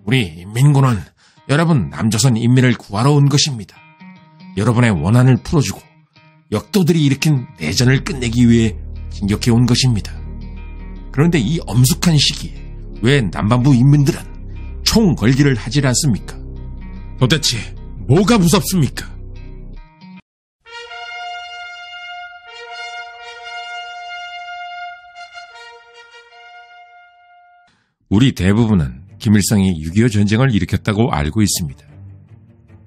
우리 민군은 여러분 남조선 인민을 구하러 온 것입니다. 여러분의 원한을 풀어주고 역도들이 일으킨 내전을 끝내기 위해 진격해 온 것입니다. 그런데 이 엄숙한 시기에 왜 남반부 인민들은 총 걸기를 하질 않습니까? 도대체 뭐가 무섭습니까? 우리 대부분은 김일성이 6.25 전쟁을 일으켰다고 알고 있습니다.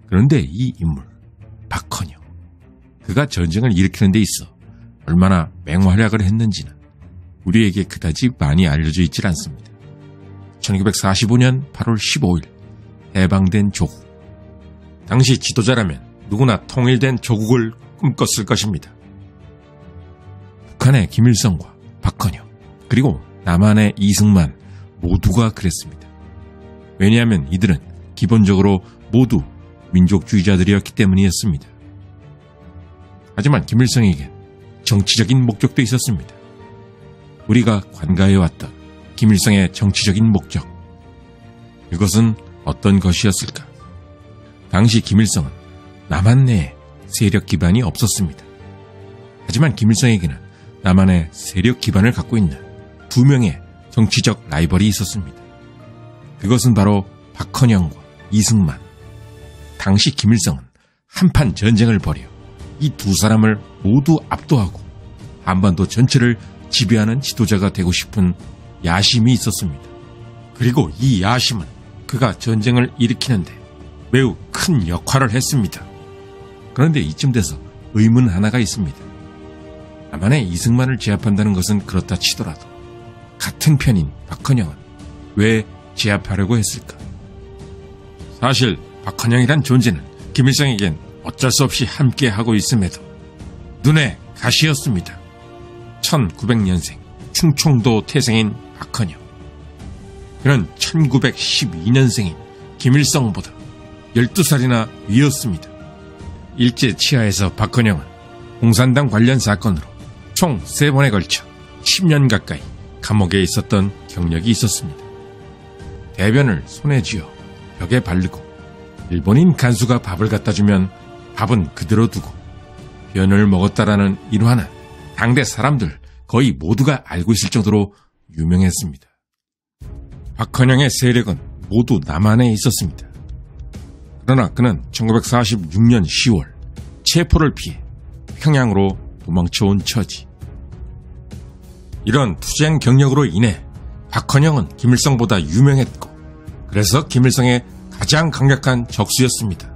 그런데 이 인물, 박헌영, 그가 전쟁을 일으키는 데 있어 얼마나 맹활약을 했는지는 우리에게 그다지 많이 알려져 있질 않습니다. 1945년 8월 15일 해방된 조국. 당시 지도자라면 누구나 통일된 조국을 꿈꿨을 것입니다. 북한의 김일성과 박헌영, 그리고 남한의 이승만 모두가 그랬습니다. 왜냐하면 이들은 기본적으로 모두 민족주의자들이었기 때문이었습니다. 하지만 김일성에겐 정치적인 목적도 있었습니다. 우리가 관가해왔던 김일성의 정치적인 목적. 이것은 어떤 것이었을까? 당시 김일성은 남한 내에 세력 기반이 없었습니다. 하지만 김일성에게는 남한의 세력 기반을 갖고 있는 두 명의 정치적 라이벌이 있었습니다. 그것은 바로 박헌영과 이승만. 당시 김일성은 한판 전쟁을 벌여 이 두 사람을 모두 압도하고 한반도 전체를 지배하는 지도자가 되고 싶은 야심이 있었습니다. 그리고 이 야심은 그가 전쟁을 일으키는데 매우 큰 역할을 했습니다. 그런데 이쯤 돼서 의문 하나가 있습니다. 남한의 이승만을 제압한다는 것은 그렇다 치더라도 같은 편인 박헌영은 왜 제압하려고 했을까? 사실 박헌영이란 존재는 김일성에겐 어쩔 수 없이 함께하고 있음에도 눈에 가시였습니다. 1900년생 충청도 태생인 박헌영. 그는 1912년생인 김일성보다 12살이나 위였습니다. 일제 치하에서 박헌영은 공산당 관련 사건으로 총 3번에 걸쳐 10년 가까이 감옥에 있었던 경력이 있었습니다. 대변을 손에 쥐어 벽에 바르고 일본인 간수가 밥을 갖다 주면 밥은 그대로 두고 변을 먹었다라는 일화는 당대 사람들 거의 모두가 알고 있을 정도로 유명했습니다. 박헌영의 세력은 모두 남한에 있었습니다. 그러나 그는 1946년 10월 체포를 피해 평양으로 도망쳐온 처지. 이런 투쟁 경력으로 인해 박헌영은 김일성보다 유명했고 그래서 김일성의 가장 강력한 적수였습니다.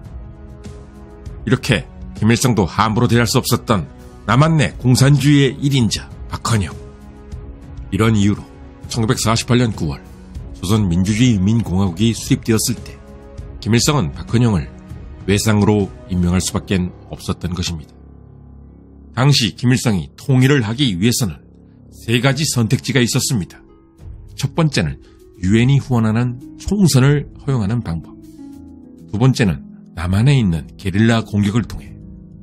이렇게 김일성도 함부로 대할 수 없었던 남한 내 공산주의의 1인자 박헌영. 이런 이유로 1948년 9월 조선민주주의인민공화국이 수립되었을 때 김일성은 박헌영을 외상으로 임명할 수밖에 없었던 것입니다. 당시 김일성이 통일을 하기 위해서는 3가지 선택지가 있었습니다. 첫 번째는 유엔이 후원하는 총선을 허용하는 방법. 두 번째는 남한에 있는 게릴라 공격을 통해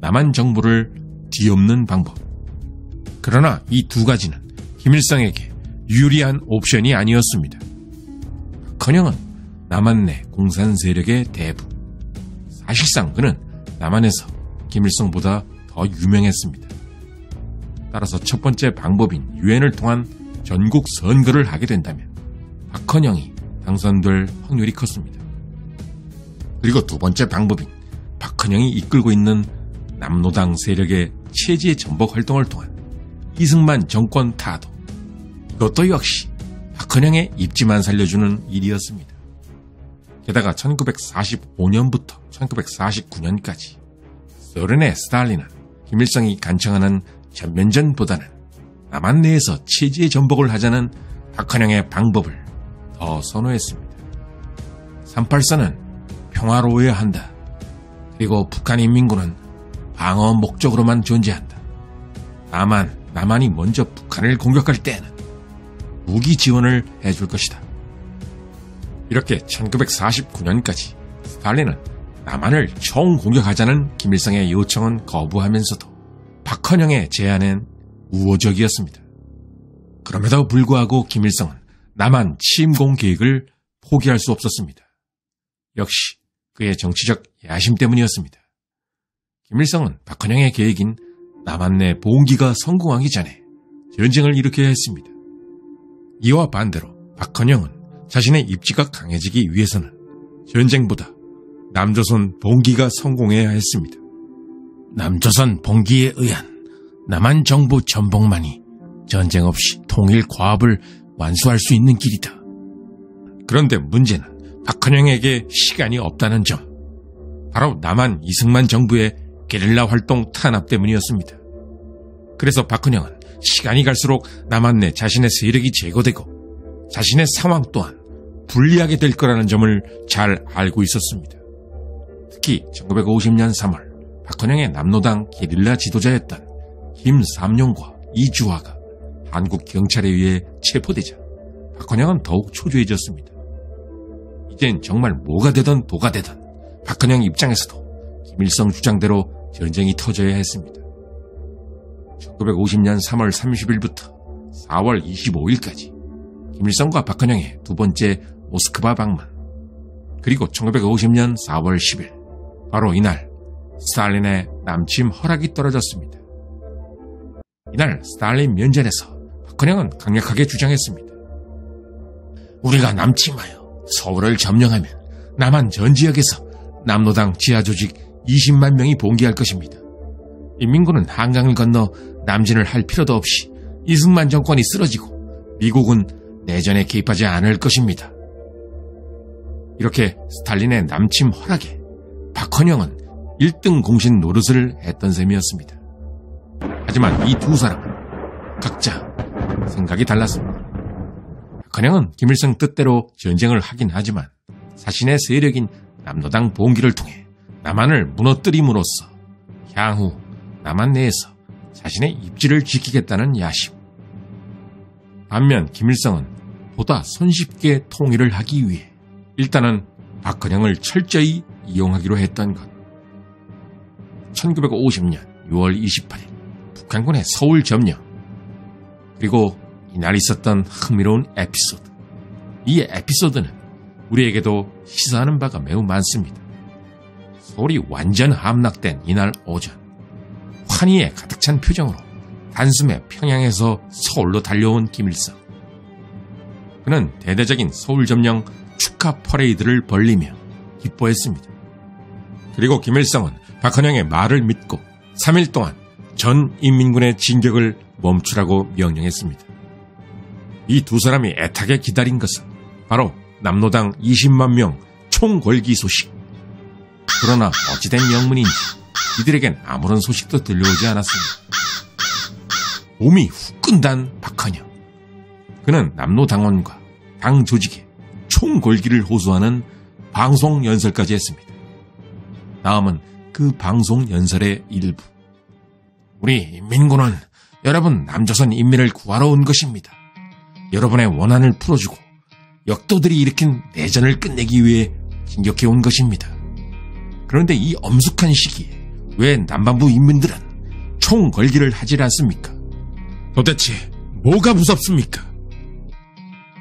남한 정부를 뒤엎는 방법. 그러나 이 2가지는 김일성에게 유리한 옵션이 아니었습니다. 박헌영은 남한 내 공산 세력의 대부. 사실상 그는 남한에서 김일성보다 더 유명했습니다. 따라서 첫 번째 방법인 유엔을 통한 전국 선거를 하게 된다면 박헌영이 당선될 확률이 컸습니다. 그리고 두 번째 방법인 박헌영이 이끌고 있는 남노당 세력의 체제 전복 활동을 통한 이승만 정권 타도. 이것도 역시 박헌영의 입지만 살려주는 일이었습니다. 게다가 1945년부터 1949년까지 소련의 스탈린은 김일성이 간청하는 전면전보다는 남한 내에서 체제 전복을 하자는 박헌영의 방법을 더 선호했습니다. 384는 평화로워야 한다. 그리고 북한인민군은 방어 목적으로만 존재한다. 남한이 먼저 북한을 공격할 때에는 무기 지원을 해줄 것이다. 이렇게 1949년까지 스탈린은 남한을 총공격하자는 김일성의 요청은 거부하면서도 박헌영의 제안은 우호적이었습니다. 그럼에도 불구하고 김일성은 남한 침공 계획을 포기할 수 없었습니다. 역시 그의 정치적 야심 때문이었습니다. 김일성은 박헌영의 계획인 남한내 봉기가 성공하기 전에 전쟁을 일으켜야 했습니다. 이와 반대로 박헌영은 자신의 입지가 강해지기 위해서는 전쟁보다 남조선 봉기가 성공해야 했습니다. 남조선 봉기에 의한 남한 정부 전복만이 전쟁 없이 통일 과업을 완수할 수 있는 길이다. 그런데 문제는 박헌영에게 시간이 없다는 점, 바로 남한 이승만 정부의 게릴라 활동 탄압 때문이었습니다. 그래서 박헌영은 시간이 갈수록 남한 내 자신의 세력이 제거되고 자신의 상황 또한 불리하게 될 거라는 점을 잘 알고 있었습니다. 특히 1950년 3월 박헌영의 남노당 게릴라 지도자였던 김삼룡과 이주화가 한국 경찰에 의해 체포되자 박헌영은 더욱 초조해졌습니다. 이젠 정말 뭐가 되든 도가 되든 박헌영 입장에서도 김일성 주장대로 전쟁이 터져야 했습니다. 1950년 3월 30일부터 4월 25일까지 김일성과 박헌영의 두 번째 모스크바 방문, 그리고 1950년 4월 10일 바로 이날 스탈린의 남침 허락이 떨어졌습니다. 이날 스탈린 면전에서 박헌영은 강력하게 주장했습니다. 우리가 남침하여 서울을 점령하면 남한 전 지역에서 남노당 지하조직 20만 명이 봉기할 것입니다. 인민군은 한강을 건너 남진을 할 필요도 없이 이승만 정권이 쓰러지고 미국은 내전에 개입하지 않을 것입니다. 이렇게 스탈린의 남침 허락에 박헌영은 1등 공신 노릇을 했던 셈이었습니다. 하지만 이 두 사람은 각자 생각이 달랐습니다. 박헌영은 김일성 뜻대로 전쟁을 하긴 하지만 자신의 세력인 남노당 봉기를 통해 남한을 무너뜨림으로써 향후 남한 내에서 자신의 입지를 지키겠다는 야심. 반면 김일성은 보다 손쉽게 통일을 하기 위해 일단은 박헌영을 철저히 이용하기로 했던 것. 1950년 6월 28일 북한군의 서울 점령, 그리고 이날 있었던 흥미로운 에피소드. 이 에피소드는 우리에게도 시사하는 바가 매우 많습니다. 서울이 완전 함락된 이날 오전, 환희에 가득 찬 표정으로 단숨에 평양에서 서울로 달려온 김일성. 그는 대대적인 서울 점령 축하 퍼레이드를 벌리며 기뻐했습니다. 그리고 김일성은 박헌영의 말을 믿고 3일 동안 전 인민군의 진격을 멈추라고 명령했습니다. 이 두 사람이 애타게 기다린 것은 바로 남노당 20만 명 총궐기 소식. 그러나 어찌된 영문인지 이들에겐 아무런 소식도 들려오지 않았습니다. 몸이 후끈단 박헌영. 그는 남노당원과 당 조직에 총궐기를 호소하는 방송 연설까지 했습니다. 다음은 그 방송 연설의 일부. 우리 민군은 여러분 남조선 인민을 구하러 온 것입니다. 여러분의 원한을 풀어주고 역도들이 일으킨 내전을 끝내기 위해 진격해 온 것입니다. 그런데 이 엄숙한 시기에 왜 남반부 인민들은 총궐기를 하질 않습니까? 도대체 뭐가 무섭습니까?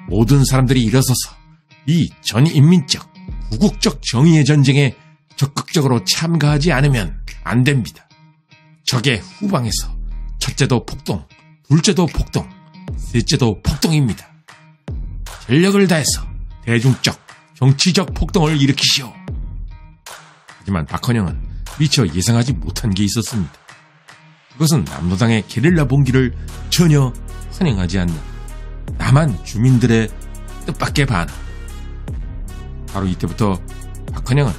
모든 사람들이 일어서서 이 전인민적, 구국적 정의의 전쟁에 적극적으로 참가하지 않으면 안 됩니다. 적의 후방에서 첫째도 폭동, 둘째도 폭동, 셋째도 폭동입니다. 전력을 다해서 대중적, 정치적 폭동을 일으키시오. 하지만 박헌영은 미처 예상하지 못한 게 있었습니다. 그것은 남노당의 게릴라 봉기를 전혀 환영하지 않는 남한 주민들의 뜻밖의 반응. 바로 이때부터 박헌영은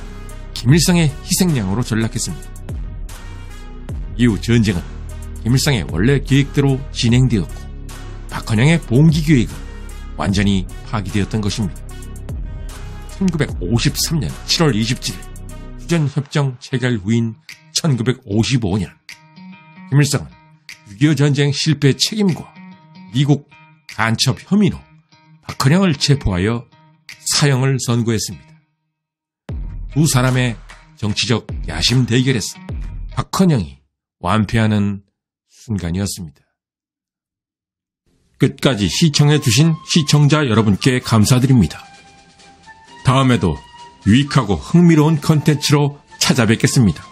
김일성의 희생양으로 전락했습니다. 이후 전쟁은 김일성의 원래 계획대로 진행되었고 박헌영의 봉기 계획은 완전히 파기되었던 것입니다. 1953년 7월 27일 휴전협정 체결 후인 1955년 김일성은 6.25 전쟁 실패 책임과 미국 간첩 혐의로 박헌영을 체포하여 사형을 선고했습니다. 두 사람의 정치적 야심 대결에서 박헌영이 완패하는 순간이었습니다. 끝까지 시청해주신 시청자 여러분께 감사드립니다. 다음에도 유익하고 흥미로운 컨텐츠로 찾아뵙겠습니다.